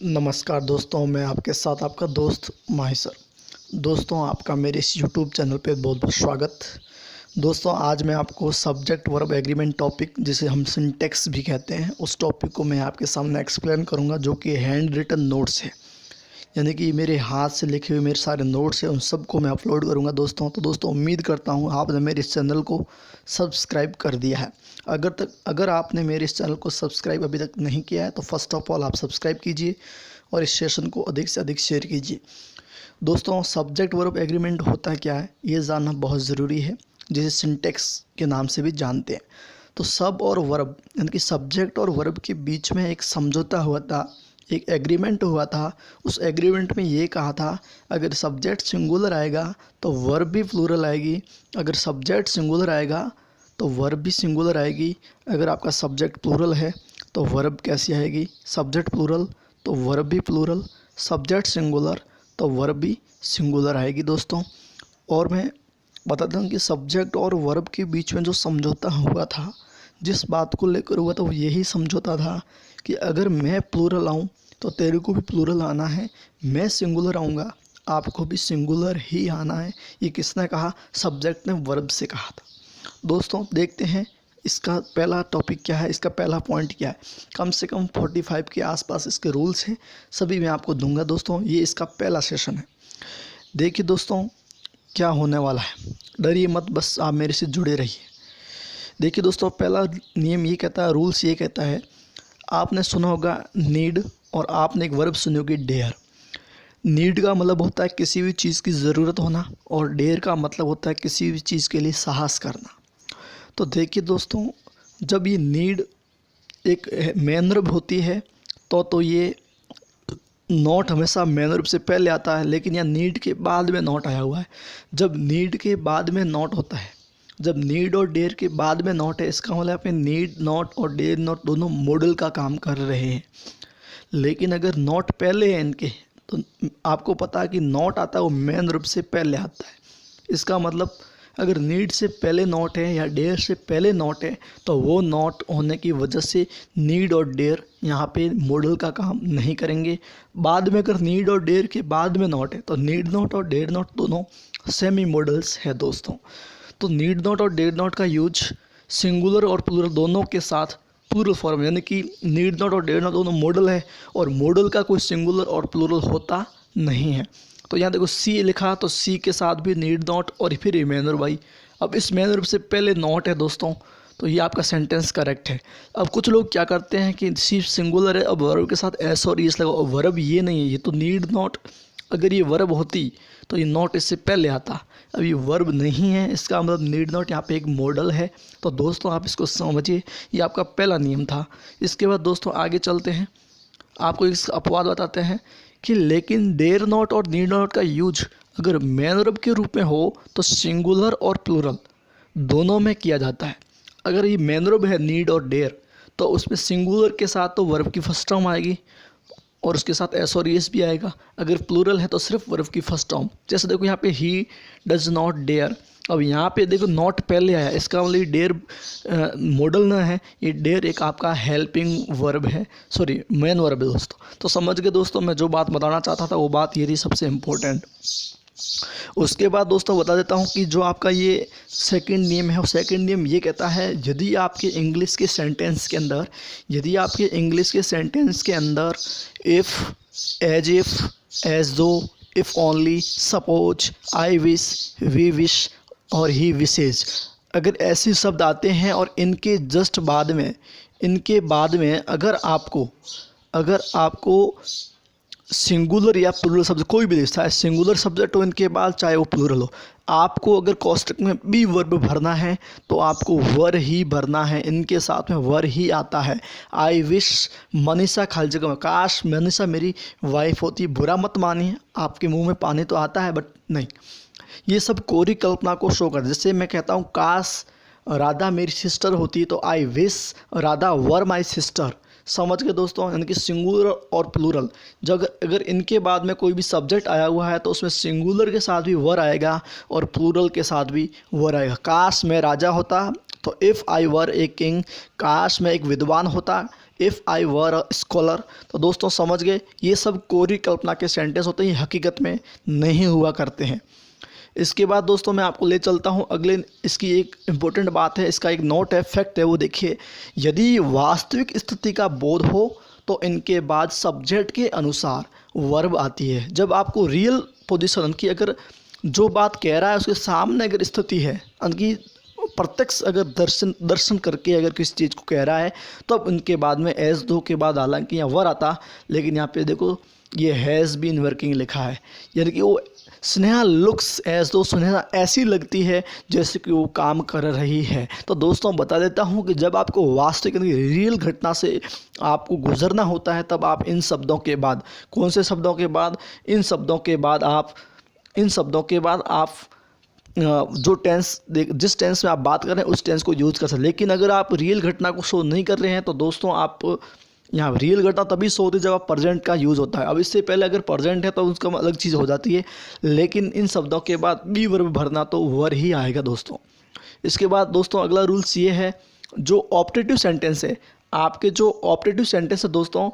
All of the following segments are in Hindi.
नमस्कार दोस्तों, मैं आपके साथ आपका दोस्त माही सर। दोस्तों, आपका मेरे इस यूट्यूब चैनल पे बहुत बहुत स्वागत। दोस्तों, आज मैं आपको सब्जेक्ट वर्ब एग्रीमेंट टॉपिक, जिसे हम सिंटेक्स भी कहते हैं, उस टॉपिक को मैं आपके सामने एक्सप्लेन करूंगा, जो कि हैंड रिटन नोट्स है। यानी कि मेरे हाथ से लिखे हुए मेरे सारे नोट्स हैं, उन सब को मैं अपलोड करूंगा दोस्तों। तो दोस्तों, उम्मीद करता हूं आपने मेरे इस चैनल को सब्सक्राइब कर दिया है। अगर आपने मेरे इस चैनल को सब्सक्राइब अभी तक नहीं किया है तो फर्स्ट ऑफ ऑल आप सब्सक्राइब कीजिए और इस सेशन को अधिक से अधिक शेयर कीजिए। दोस्तों, सब्जेक्ट वर्ब एग्रीमेंट होता क्या है ये जानना बहुत ज़रूरी है, जिसे सिंटेक्स के नाम से भी जानते हैं। तो सब और वर्ब यानी कि सब्जेक्ट और वर्ब के बीच में एक समझौता हुआ था, एक एग्रीमेंट हुआ था। उस एग्रीमेंट में ये कहा था, अगर सब्जेक्ट सिंगुलर आएगा तो वर्ब भी प्लूरल आएगी, अगर सब्जेक्ट सिंगुलर आएगा तो वर्ब भी सिंगुलर आएगी। अगर आपका सब्जेक्ट प्लूरल है तो वर्ब कैसी आएगी, सब्जेक्ट प्लूरल तो वर्ब भी प्लूरल, सब्जेक्ट सिंगुलर तो वर्ब भी सिंगुलर आएगी दोस्तों। और मैं बताता हूँ कि सब्जेक्ट और वर्ब के बीच में जो समझौता हुआ था, जिस बात को लेकर हुआ था, वो यही समझौता था कि अगर मैं प्लूरल आऊँ तो तेरे को भी प्लूरल आना है, मैं सिंगुलर आऊँगा आपको भी सिंगुलर ही आना है। ये किसने कहा? सब्जेक्ट ने वर्ब से कहा था। दोस्तों, देखते हैं इसका पहला टॉपिक क्या है, इसका पहला पॉइंट क्या है। कम से कम 45 के आसपास इसके रूल्स हैं, सभी मैं आपको दूंगा दोस्तों। ये इसका पहला सेशन है। देखिए दोस्तों, क्या होने वाला है, डरिए मत, बस आप मेरे से जुड़े रहिए। देखिए दोस्तों, पहला नियम ये कहता है, रूल्स ये कहता है, आपने सुना होगा नीड और आपने एक वर्ब सुनी होगी डेयर। नीड का मतलब होता है किसी भी चीज़ की ज़रूरत होना और डेयर का मतलब होता है किसी भी चीज़ के लिए साहस करना। तो देखिए दोस्तों, जब ये नीड एक मेन वर्ब होती है तो ये नॉट हमेशा मेन वर्ब से पहले आता है, लेकिन यह नीड के बाद में नॉट आया हुआ है। जब नीड के बाद में नॉट होता है, जब नीड और डेयर के बाद में नॉट है, इसका मतलब पे नीड नॉट और डेयर नॉट दोनों मॉडल का काम कर रहे हैं। लेकिन अगर नॉट पहले है इनके, तो आपको पता है कि नॉट आता है वो मेन वर्ब से पहले आता है। इसका मतलब अगर नीड से पहले नॉट है या डेयर से पहले नॉट है तो वो नॉट होने की वजह से नीड और डेयर यहाँ पे मॉडल का काम नहीं करेंगे। बाद में अगर नीड और डेयर के बाद में नॉट है तो नीड नॉट और डेयर नॉट दोनों सेमी मॉडल्स है दोस्तों। तो नीड नॉट और डेयर नॉट का यूज सिंगुलर और प्लूरल दोनों के साथ प्लूरल फॉर्म, यानी कि नीड नॉट और डेयर नॉट दोनों मॉडल है और मॉडल का कोई सिंगुलर और प्लूरल होता नहीं है। तो यहाँ देखो सी लिखा, तो सी के साथ भी नीड नॉट और फिर ये मेन वर्ब भाई। अब इस मेन वर्ब से पहले नॉट है दोस्तों, तो ये आपका सेंटेंस करेक्ट है। अब कुछ लोग क्या करते हैं कि सी सिंगुलर है, अब वर्ब के साथ एस और ईस लगाओ। वर्ब ये नहीं है, ये तो नीड नॉट, अगर ये वर्ब होती तो ये नॉट इससे पहले आता। अब ये वर्ब नहीं है, इसका मतलब नीड नॉट यहाँ पे एक मॉडल है। तो दोस्तों आप इसको समझिए, ये आपका पहला नियम था। इसके बाद दोस्तों आगे चलते हैं, आपको इस अपवाद बताते हैं कि लेकिन डेयर नॉट और नीड नॉट का यूज अगर मेन वर्ब के रूप में हो तो सिंगुलर और प्लूरल दोनों में किया जाता है। अगर ये मेन वर्ब है नीड और डेयर तो उसमें सिंगुलर के साथ तो वर्ब की फर्स्ट टर्म आएगी और उसके साथ एस और एस भी आएगा। अगर प्लूरल है तो सिर्फ वर्ब की फर्स्ट टर्म। जैसे देखो यहाँ पे ही डज नॉट डेयर, अब यहाँ पे देखो नॉट पहले आया, इसका मतलब डेयर मॉडल ना है, ये डेयर एक आपका हेल्पिंग वर्ब है, सॉरी मेन वर्ब है दोस्तों। तो समझ गए दोस्तों, मैं जो बात बताना चाहता था वो बात ये थी सबसे इम्पोर्टेंट। उसके बाद दोस्तों बता देता हूँ कि जो आपका ये सेकंड नियम है, वो सेकंड नियम ये कहता है, यदि आपके इंग्लिश के सेंटेंस के अंदर, यदि आपके इंग्लिश के सेंटेंस के अंदर if, as if, as though, if only, suppose, I wish, we wish और ही विशेज, अगर ऐसे शब्द आते हैं और इनके जस्ट बाद में, इनके बाद में अगर आपको सिंगुलर या प्लूरल शब्द कोई भी दिखता है, सिंगुलर सब्जेक्ट हो इनके बाद, चाहे वो प्लूरल हो, आपको अगर कोष्टक में भी वर्ब भरना है तो आपको वर ही भरना है, इनके साथ में वर ही आता है। आई विश मनीषा खाली जगह में, काश मनीषा मेरी वाइफ होती। बुरा मत मानिए, आपके मुंह में पानी तो आता है बट नहीं, ये सब कोरी कल्पना को शो कर। जैसे मैं कहता हूँ काश राधा मेरी सिस्टर होती, तो I wish Radha were my sister. समझ गए दोस्तों, यानी कि सिंगुलर और प्लूरल, जब अगर इनके बाद में कोई भी सब्जेक्ट आया हुआ है तो उसमें सिंगुलर के साथ भी वर आएगा और प्लूरल के साथ भी वर आएगा। काश मैं राजा होता, तो if I were a king, काश मैं एक विद्वान होता, if I were a scholar. तो दोस्तों समझ गए, ये सब कोरी कल्पना के सेंटेंस होते हैं, ये हकीकत में नहीं हुआ करते हैं। इसके बाद दोस्तों मैं आपको ले चलता हूँ अगले, इसकी एक इम्पोर्टेंट बात है, इसका एक नोट है, फैक्ट है, वो देखिए। यदि वास्तविक स्थिति का बोध हो तो इनके बाद सब्जेक्ट के अनुसार वर्ब आती है। जब आपको रियल पोजीशन की, अगर जो बात कह रहा है उसके सामने अगर स्थिति है, उनकी प्रत्यक्ष अगर दर्शन करके अगर किसी चीज़ को कह रहा है, तब तो उनके बाद में एज दो के बाद हालांकि यहाँ वर आता, लेकिन यहाँ पे देखो ये हैज़ बीन वर्किंग लिखा है, यानी कि वो स्नेहा लुक्स एज दो, स्नेहा ऐसी लगती है जैसे कि वो काम कर रही है। तो दोस्तों बता देता हूँ कि जब आपको वास्तविक रियल घटना से आपको गुजरना होता है, तब आप इन शब्दों के बाद, कौन से शब्दों के बाद, इन शब्दों के बाद आप जो टेंस जिस टेंस में आप बात कर रहे हैं उस टेंस को यूज़ कर सकते हैं। लेकिन अगर आप रियल घटना को शो नहीं कर रहे हैं तो दोस्तों आप यहाँ रियल घटना तभी शो होती है जब आप प्रेजेंट का यूज़ होता है। अब इससे पहले अगर प्रेजेंट है तो उसका अलग चीज़ हो जाती है, लेकिन इन शब्दों के बाद बी वर्ब भरना तो वर ही आएगा दोस्तों। इसके बाद दोस्तों अगला रूल्स ये है, जो ऑप्टेटिव सेंटेंस है, आपके जो ऑप्टेटिव सेंटेंस है दोस्तों,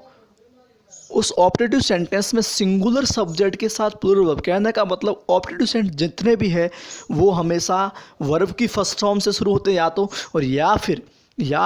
उस ऑप्टेटिव सेंटेंस में सिंगुलर सब्जेक्ट के साथ प्लूरल वर्ब, कहने का मतलब ऑप्टेटिव सेंटेंस जितने भी है वो हमेशा वर्ब की फर्स्ट फॉर्म से शुरू होते हैं या तो, और या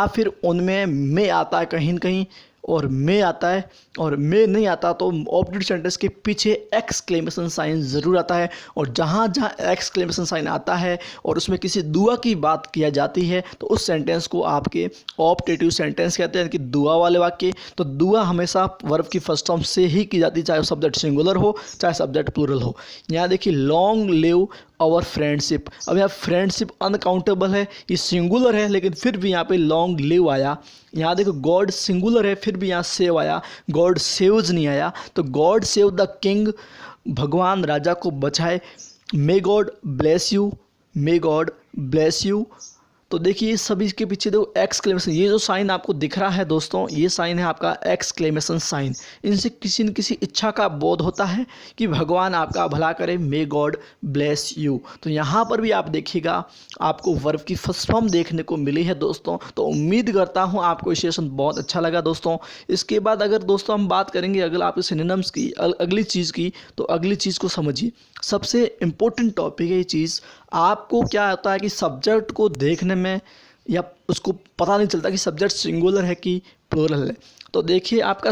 फिर उनमें में आता है कहीं न कहीं, और में आता है, और में नहीं आता तो ऑप्टेटिव सेंटेंस के पीछे एक्सक्लेमेशन साइन ज़रूर आता है। और जहाँ जहाँ एक्सक्लेमेशन साइन आता है और उसमें किसी दुआ की बात किया जाती है तो उस सेंटेंस को आपके ऑप्टेटिव सेंटेंस कहते हैं, कि दुआ वाले वाक्य। तो दुआ हमेशा वर्ब की फर्स्ट फॉर्म से ही की जाती है, चाहे सब्जेक्ट सिंगुलर हो चाहे सब्जेक्ट प्लूरल हो। यहाँ देखिए लॉन्ग लिव आवर फ्रेंडशिप, अब यहाँ फ्रेंडशिप अनकाउंटेबल है, ये सिंगुलर है लेकिन फिर भी यहाँ पे लॉन्ग लिव आया। यहाँ देखो गॉड सिंगुलर है फिर भी यहाँ सेव आया, गॉड सेव्स नहीं आया। तो गॉड सेव द किंग, भगवान राजा को बचाए। May God bless you, may God bless you. तो देखिए सभी के पीछे देखो एक्सक्लेमेशन, ये जो साइन आपको दिख रहा है दोस्तों, ये साइन है आपका एक्सक्लेमेशन साइन। इनसे किसी न किसी इच्छा का बोध होता है कि भगवान आपका भला करे, मे गॉड ब्लेस यू। तो यहाँ पर भी आप देखिएगा आपको वर्ब की फर्स्ट फॉर्म देखने को मिली है दोस्तों। तो उम्मीद करता हूँ आपको ये सेशन बहुत अच्छा लगा दोस्तों। इसके बाद अगर दोस्तों हम बात करेंगे अगर आप सिनोनिम्स की अगली चीज़ की, तो अगली चीज़ को समझिए। सबसे इम्पोर्टेंट टॉपिक है ये चीज़। आपको क्या होता है कि सब्जेक्ट को देखने में या उसको पता नहीं चलता कि सब्जेक्ट सिंगुलर है कि प्लूरल है। तो देखिए आपका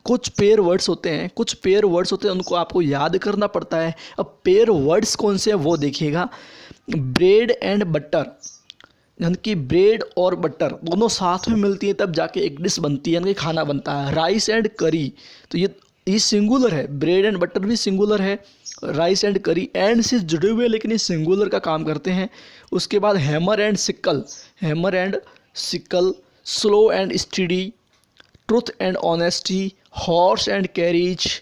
कुछ पेयर वर्ड्स होते हैं, उनको आपको याद करना पड़ता है। अब पेयर वर्ड्स कौन से हैं वो देखिएगा। ब्रेड एंड बटर, यानी कि ब्रेड और बटर दोनों साथ में मिलती है तब जाके एक डिश बनती है, यानी कि खाना बनता है। राइस एंड करी, तो ये सिंगुलर है, ब्रेड एंड बटर भी सिंगुलर है, राइस एंड करी एंड से जुड़े हुए लेकिन ये सिंगुलर का काम करते हैं। उसके बाद hammer and sickle, slow and steady, truth and honesty, horse and carriage,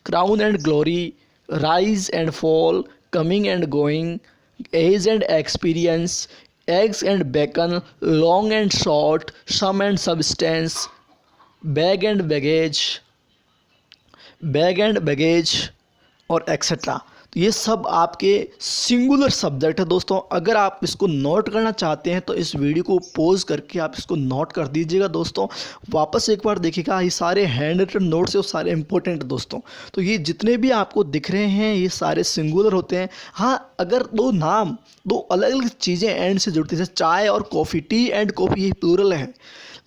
crown and glory, rise and fall, coming and going, age and experience, eggs and bacon, long and short, sum and substance, bag and baggage और एक्सेट्रा। तो ये सब आपके सिंगुलर सब्जेक्ट है दोस्तों। अगर आप इसको नोट करना चाहते हैं तो इस वीडियो को पॉज करके आप इसको नोट कर दीजिएगा दोस्तों। वापस एक बार देखिएगा, ये सारे हैंड रिटन नोट्स है, वो सारे इंपॉर्टेंट दोस्तों। तो ये जितने भी आपको दिख रहे हैं ये सारे सिंगुलर होते हैं। हाँ, अगर दो अलग अलग चीज़ें एंड से जुड़ती हैं, जैसे चाय और कॉफ़ी, टी एंड कॉफ़ी, ये प्लूरल है।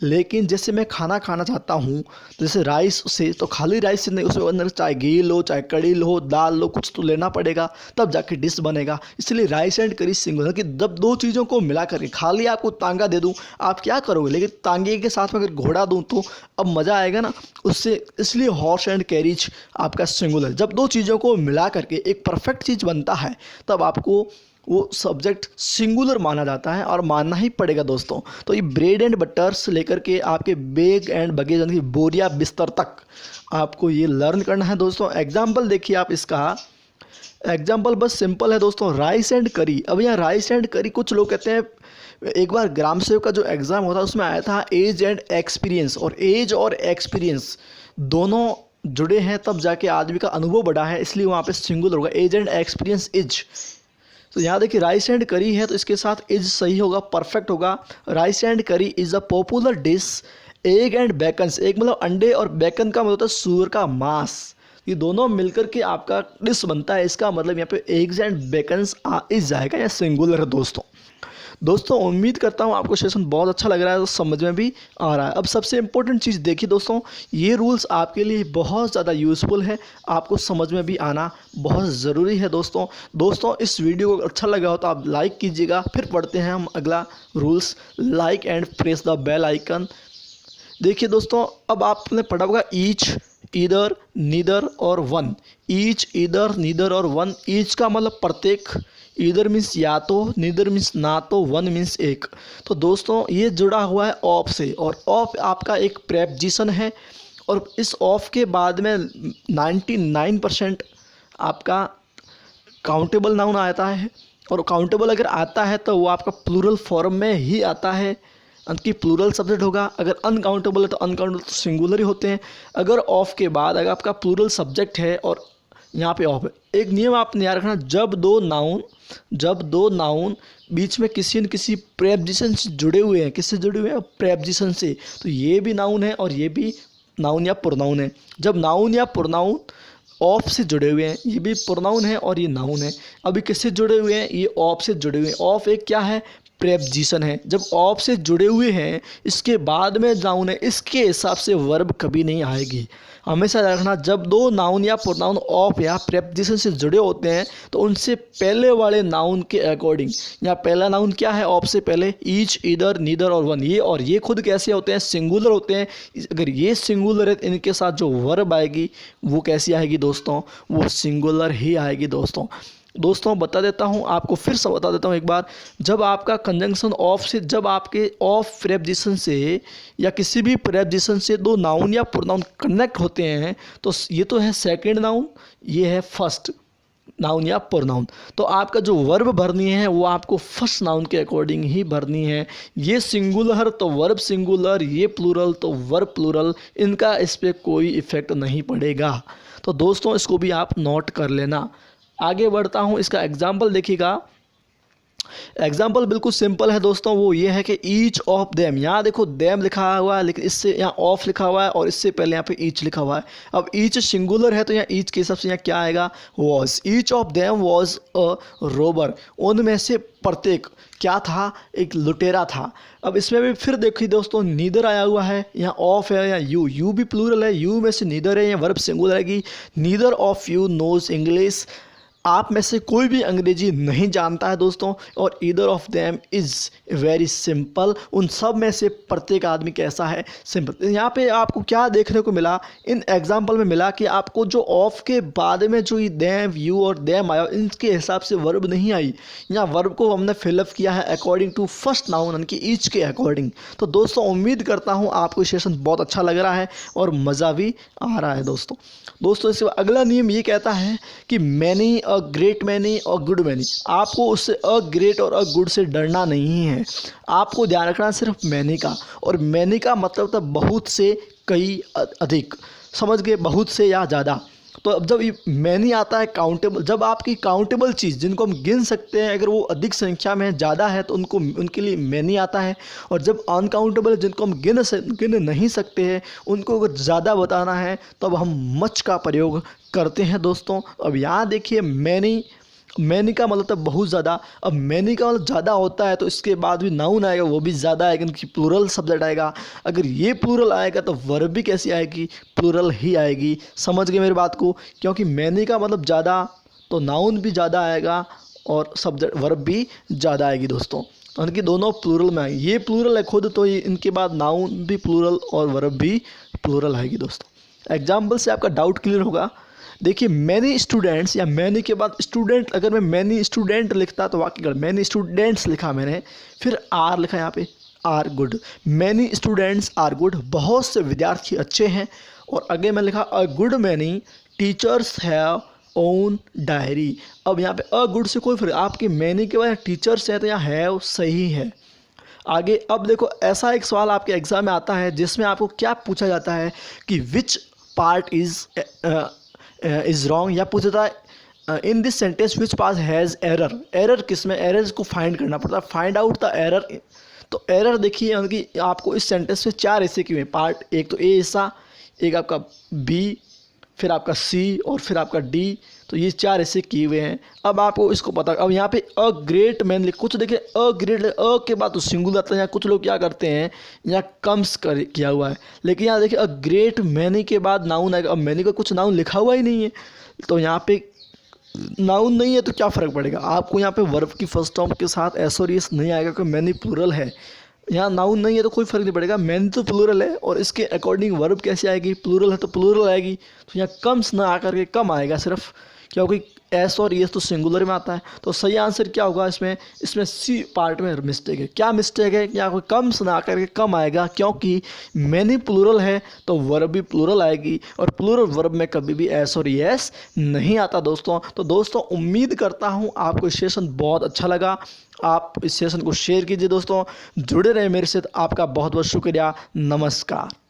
लेकिन जैसे मैं खाना खाना चाहता हूँ जैसे राइस से, तो खाली राइस से नहीं, उसमें अंदर चाहे घी लो, चाहे कड़ी लो, दाल लो, कुछ तो लेना पड़ेगा तब जाके डिश बनेगा। इसलिए राइस एंड करी सिंगुलर, कि जब दो चीज़ों को मिला करके, खाली आपको तांगा दे दूँ आप क्या करोगे, लेकिन तांगे के साथ में अगर घोड़ा दूँ तो अब मज़ा आएगा ना उससे। इसलिए हॉर्स एंड कैरिज आपका सिंगुलर। जब दो चीज़ों को मिला करके एक परफेक्ट चीज़ बनता है तब आपको वो सब्जेक्ट सिंगुलर माना जाता है, और मानना ही पड़ेगा दोस्तों। तो ये ब्रेड एंड बटर से लेकर के आपके बैग एंड बगेज, यानी कि बोरिया बिस्तर तक आपको ये लर्न करना है दोस्तों। एग्जाम्पल देखिए आप इसका, एग्जाम्पल बस सिंपल है दोस्तों, राइस एंड करी। अब यहाँ राइस एंड करी, कुछ लोग कहते हैं, एक बार ग्राम सेवक का जो एग्ज़ाम होता है उसमें आया था एज एंड एक्सपीरियंस, और एज और एक्सपीरियंस दोनों जुड़े हैं तब जाके आदमी का अनुभव बढ़ा है, इसलिए वहाँ पे सिंगुलर होगा, एज एंड एक्सपीरियंस इज। तो यहाँ देखिए राइस एंड करी है तो इसके साथ इज सही होगा, परफेक्ट होगा। राइस एंड करी is a popular dish. Egg and beckons, egg मतलब अंडे और बेकन का मतलब होता है सूअर का मांस। ये दोनों मिलकर के आपका डिश बनता है, इसका मतलब यहाँ पे एग्स एंड बेकन्स इज जाएगा, या सिंगुलर है दोस्तों उम्मीद करता हूँ आपको सेशन बहुत अच्छा लग रहा है, तो समझ में भी आ रहा है। अब सबसे इम्पोर्टेंट चीज़ देखिए दोस्तों, ये रूल्स आपके लिए बहुत ज़्यादा यूज़फुल है, आपको समझ में भी आना बहुत ज़रूरी है दोस्तों इस वीडियो को अच्छा लगा हो तो आप लाइक कीजिएगा। फिर पढ़ते हैं हम अगला rules, like and press the bell icon. देखिए दोस्तों, अब आपने पढ़ा होगा ईच, ईदर, नीदर और वन। ईच, ईदर, नीदर और वन। ईच का मतलब प्रत्येक, ईदर मीन्स या तो, नीदर मीन्स ना तो, वन मीन्स एक। तो दोस्तों ये जुड़ा हुआ है ऑफ से, और ऑफ आपका एक प्रेपोजिशन है, और इस ऑफ के बाद में 99% आपका काउंटेबल नाउन आता है, और काउंटेबल अगर आता है तो वो आपका प्लूरल फॉर्म में ही आता है, उनकी प्लूरल सब्जेक्ट होगा। अगर अनकाउंटेबल है तो अनकाउंटेबल तो सिंगुलर ही होते हैं। अगर ऑफ के बाद अगर आपका प्लूरल सब्जेक्ट है और यहाँ पे ऑफ है, एक नियम आपने याद रखना, जब दो नाउन बीच में किसी न किसी प्रेपोजिशन से जुड़े हुए हैं, किससे जुड़े हुए हैं, प्रेपोजिशन से, तो ये भी नाउन है और ये भी नाउन या प्रोनाउन है। जब नाउन या प्रोनाउन ऑफ से जुड़े हुए हैं, ये भी प्रोनाउन है और ये नाउन है। अभी किससे जुड़े हुए हैं, ये ऑफ से जुड़े हुए हैं। ऑफ एक क्या है, प्रेपोजिशन है। जब ऑफ से जुड़े हुए हैं, इसके बाद में नाउन है, इसके हिसाब से वर्ब कभी नहीं आएगी। हमेशा रखना, जब दो नाउन या प्रोनाउन ऑफ या प्रेपोजिशन से जुड़े होते हैं तो उनसे पहले वाले नाउन के अकॉर्डिंग, या पहला नाउन क्या है ऑफ से पहले, ईच, ईदर, नीदर और वन। ये और ये खुद कैसे होते हैं, सिंगुलर होते हैं। अगर ये सिंगुलर है तो इनके साथ जो वर्ब आएगी वो कैसी आएगी दोस्तों, वो सिंगुलर ही आएगी दोस्तों बता देता हूँ आपको, फिर से बता देता हूँ एक बार। जब आपका कंजंक्शन ऑफ से, जब आपके ऑफ प्रेपोजिशन से या किसी भी प्रेपोजिशन से दो नाउन या प्रोनाउन कनेक्ट होते हैं, तो ये तो है सेकंड नाउन, ये है फर्स्ट नाउन या प्रोनाउन। तो आपका जो वर्ब भरनी है वो आपको फर्स्ट नाउन के अकॉर्डिंग ही भरनी है। ये सिंगुलर तो वर्ब सिंगुलर, ये प्लूरल तो वर्ब प्लूरल, इनका इस पर कोई इफेक्ट नहीं पड़ेगा। तो दोस्तों इसको भी आप नोट कर लेना। आगे बढ़ता हूँ, इसका एग्जाम्पल देखिएगा। एग्जाम्पल बिल्कुल सिंपल है दोस्तों, वो ये है कि ईच ऑफ देम। यहाँ देखो देम लिखा हुआ है, लेकिन इससे यहाँ ऑफ लिखा हुआ है और इससे पहले यहाँ पे ईच लिखा हुआ है। अब ईच सिंगुलर है तो यहाँ ईच के हिसाब से यहाँ क्या आएगा, was. Each of them was a Rober. उनमें से प्रत्येक क्या था, एक लुटेरा था। अब इसमें भी फिर देखिए दोस्तों, नीदर आया हुआ है, यहाँ ऑफ है, यहाँ यू भी प्लूरल है, यू में से नीदर है, यहाँ वर्ब सिंगुलर आएगी। Neither of you knows English. आप में से कोई भी अंग्रेजी नहीं जानता है दोस्तों, और either of them is very simple. उन सब में से प्रत्येक आदमी कैसा है, सिंपल। यहाँ पे आपको क्या देखने को मिला, इन एग्जाम्पल में मिला कि आपको जो ऑफ के बाद में जो ये देम, यू और देम आया, इनके हिसाब से वर्ब नहीं आई। यहाँ वर्ब को हमने फिलअप किया है अकॉर्डिंग टू फर्स्ट नाउन, यानी कि ईच के अकॉर्डिंग। तो दोस्तों उम्मीद करता हूँ आपको सेशन बहुत अच्छा लग रहा है और मज़ा भी आ रहा है दोस्तों इसके बाद अगला नियम ये कहता है कि मैनी, अ ग्रेट मैनी और गुड मैनी। आपको उससे अ ग्रेट और अ गुड से डरना नहीं है, आपको ध्यान रखना सिर्फ मैनी का। और मैनी का मतलब था बहुत से, कई, अधिक, समझ गए, बहुत से या ज़्यादा। तो अब जब ये मैनी आता है काउंटेबल, जब आपकी काउंटेबल चीज़ जिनको हम गिन सकते हैं, अगर वो अधिक संख्या में ज़्यादा है तो उनके लिए मैनी आता है। और जब अनकाउंटेबल जिनको हम गिन नहीं सकते हैं, उनको अगर ज़्यादा बताना है तब हम मच का प्रयोग करते हैं दोस्तों। अब यहाँ देखिए मैनी का मतलब तो बहुत ज़्यादा। अब मैनी का मतलब ज़्यादा होता है तो इसके बाद भी नाउन आएगा, वो भी ज़्यादा आएगा, क्योंकि प्लूरल सब्जेक्ट आएगा। अगर ये प्लूरल आएगा तो वर्ब भी कैसी आएगी, प्लूरल ही आएगी। समझ गए मेरी बात को, क्योंकि मैनी का मतलब ज़्यादा तो नाउन भी ज़्यादा आएगा और सब्जेक्ट वर्ब भी ज़्यादा आएगी दोस्तों। उनकी दोनों प्लूरल में आएगी। ये प्लूरल है खुद, तो ये इनके बाद नाउन भी प्लूरल और वर्ब भी प्लूरल आएगी दोस्तों। एग्जाम्पल से आपका डाउट क्लियर होगा। देखिए मैनी स्टूडेंट्स, या मैनी के बाद स्टूडेंट, अगर मैं मैनी स्टूडेंट लिखता तो वाकई गलत, मैनी स्टूडेंट्स लिखा मैंने, फिर आर लिखा यहाँ पे, are good. Many students are good, बहुत से विद्यार्थी अच्छे हैं। और आगे मैं लिखा a good many teachers have own diary. अब यहाँ पे अ गुड से कोई फिर आपकी मैनी के बाद टीचर्स है तो यहाँ हैव सही है। आगे अब देखो, ऐसा एक सवाल आपके एग्जाम में आता है जिसमें आपको क्या पूछा जाता है कि विच पार्ट इज़ रॉन्ग, या पूछता है in this sentence which pass has error. Error किस में, एरर को फाइंड करना पड़ता है, फाइंड आउट द एरर। तो एरर देखिए उनकी आपको इस सेंटेंस में 4 ऐसे क्यों हैं पार्ट, एक तो ए हिस्सा, एक आपका बी, फिर आपका सी और फिर आपका डी। तो ये 4 ऐसे किए हुए हैं। अब आपको इसको पता, अब यहाँ पे अ ग्रेट मैन लिख, कुछ देखिए अ ग्रेट, अ के बाद तो सिंगुलर आता है। यहाँ कुछ लोग क्या करते हैं, यहाँ कम्स कर किया हुआ है, लेकिन यहाँ देखिए अ ग्रेट मैनी के बाद नाउन आएगा। अब मैनी का कुछ नाउन लिखा हुआ ही नहीं है, तो यहाँ पे नाउन नहीं है तो क्या फ़र्क पड़ेगा आपको। यहाँ पे वर्ब की फर्स्ट फॉर्म के साथ एस और एस नहीं आएगा, क्योंकि मैनी प्लूरल है। यहाँ नाउन नहीं है तो कोई फ़र्क नहीं पड़ेगा, मैनी तो प्लूरल है और इसके अकॉर्डिंग वर्ब कैसे आएगी, प्लूरल है तो प्लूरल आएगी। तो यहाँ कम्स ना आकर के कम आएगा सिर्फ, क्योंकि एस और एस तो सिंगुलर में आता है। तो सही आंसर क्या होगा इसमें सी पार्ट में मिस्टेक है। क्या मिस्टेक है, यहाँ कोई कम्स ना आकर के कम आएगा, क्योंकि मैनी प्लूरल है तो वर्ब भी प्लूरल आएगी, और प्लूरल वर्ब में कभी भी एस और एस नहीं आता दोस्तों। तो दोस्तों उम्मीद करता हूँ आपको सेशन बहुत अच्छा लगा। आप इस सेशन को शेयर कीजिए दोस्तों, जुड़े रहे मेरे साथ। आपका बहुत बहुत शुक्रिया, नमस्कार।